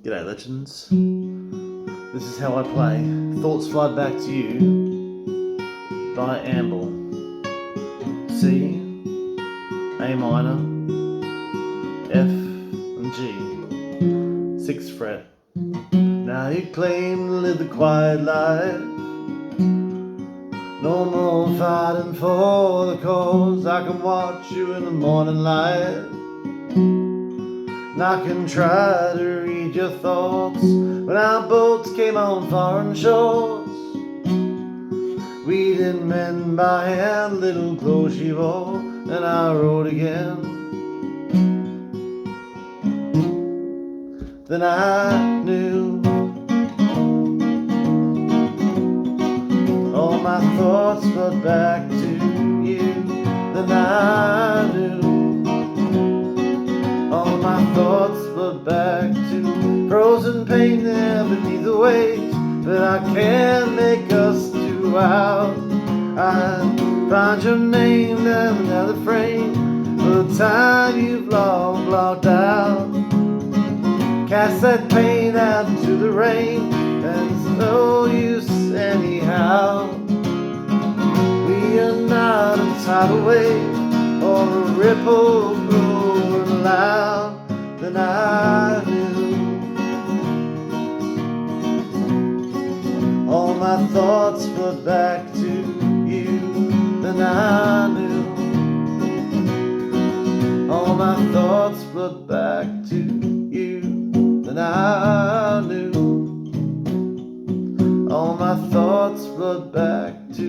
G'day legends, this is how I play Thoughts Fly Back to You by Amble. C, A minor, F and G, 6th fret. Now you claim to live the quiet life, no more fighting for the cause. I can watch you in the morning light, and I can try to read your thoughts. When our boats came on foreign shores, we didn't mend by hand, little clothes she wore, and I wrote again. Then I knew all my thoughts brought back to you. Then I knew all my thoughts brought back to frozen pain there beneath the waves. But I can't make us two out. I find your name down another frame for the time you've long blocked out. Cast that pain out into the rain, and it's no use anyhow. We are not a tidal wave or a ripple growing loud. Then I knew all my thoughts brought back to you. Then I knew all my thoughts brought back to you. Then I knew all my thoughts brought back to